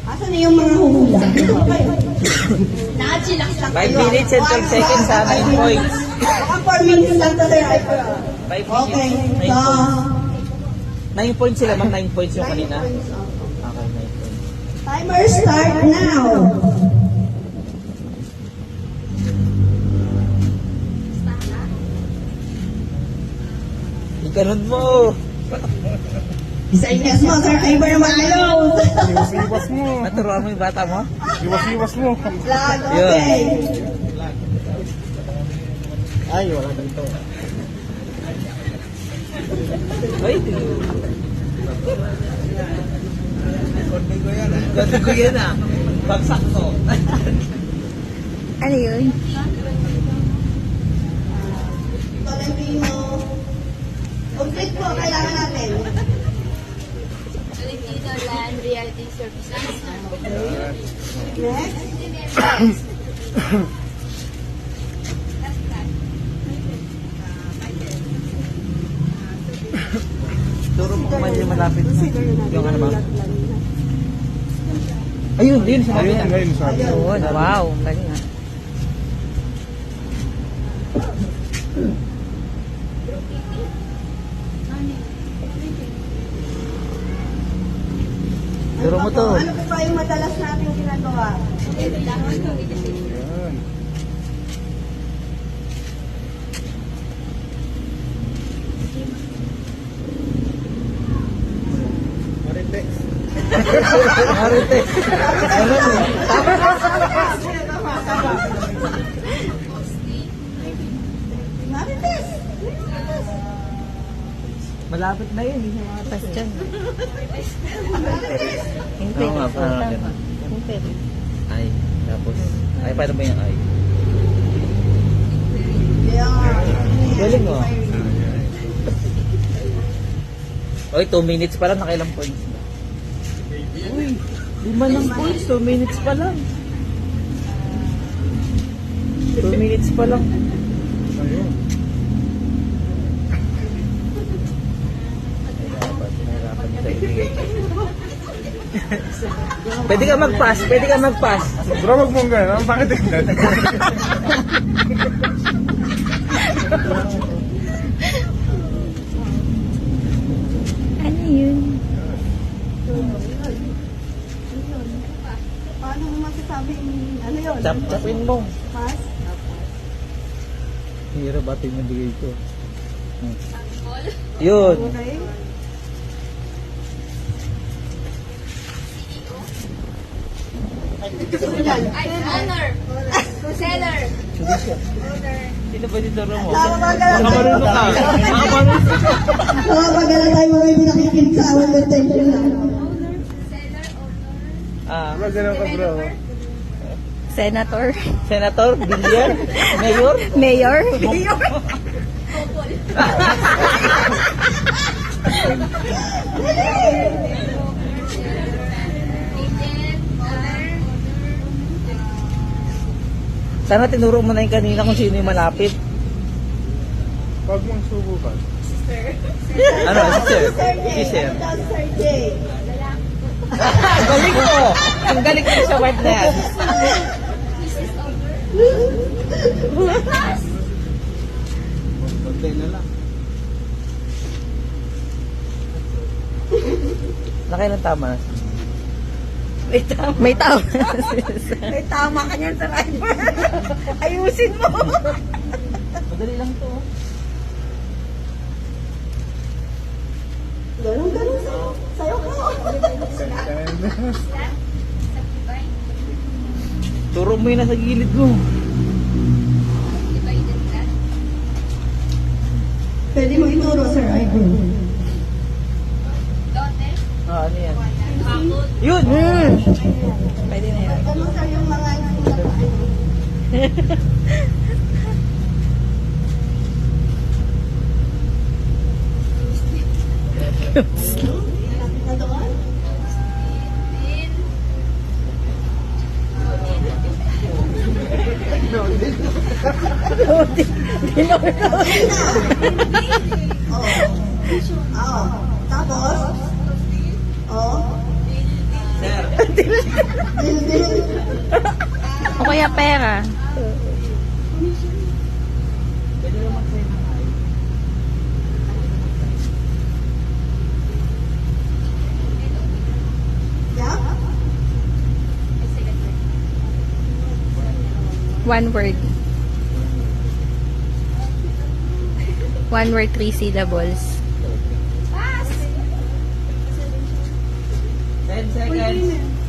Asan na yung mga huhula? Nakachillax lang 5 minutes and 12 seconds sa 9 points. Baka 4 minutes lang to Sir Ivan. 5 Okay, minutes, 9 so... points. 9 points sila, mag 9 points yung 9 kanina. points, Okay, 9 points. Timer start now. Ikanon mo. Isa-inas mo, Sir Ivan Malos. Iwas-iwas mo. Naturuan mo yung bata mo? Iwas-iwas mo. Lag, okay. Ay, wala dito. Ay, ganda ko yan ah. Bagsak ko. Ano yun? Tolentino. Complete po, kailangan natin. Filipino Land Reality Services. Next. Turo mo kung medyo malapit. Yung ano ba? Ayun, yun sinabi Ayun, niya. ngayon sabi. Yun, wow. Galing ah. Turo mo to. Ano po ba yung madalas natin ginagawa? Yan. Marites. Ano mo? Marites. Malapit na yun. Hindi mga Question. Oo nga, parang ganun. Ay, tapos. Ay, paano ba yung ay? Galing mo. Oy, 2 minutes pa lang, nakailang points na. Uy, 5 lang points, 2 minutes pa lang. 2 minutes pa lang. Ayun. Pwede ka mag-pass, pwede ka mag-pass. Bro, wag mong gano'n. Bakit tignan? Ano yun? Paano mo masasabing ano yun? Chap-chapin mo. Pass? Hirap ating nabigay ko. Yun. Okay. Honor. Seller. Sino ba dito mo? Nakapagala Baka marunong ka. Baka marunong ka. tayo mga hindi nakikinig sa awal ng tension na. Ah, Bro, gano'n ka bro. Senator. Senator, Villar, Mayor. Mayor. Sana tinuro mo na yung kanina kung sino yung malapit. Wag mong subukan. Ano, si Sir? Sir Si Sir. Sir J. Ang galing mo! Ang galing mo sa web na yan. Konti na lang. Nakailan tama na? May tao. May tama ka niyan, Sir Ivan. Ayusin mo. Madali lang to. Ganun sa'yo ko. Turo mo yun nasa gilid mo. Pwede mo ituro, Sir Ivan. Ah, ano yan? Yun! Pwede na yun. Ano, sir, yung mga na doon? Oo. Tapos? Oo. O kaya pera. Pwede lang mag-sign ng ay. One word. One word, 3 syllables. 10 seconds.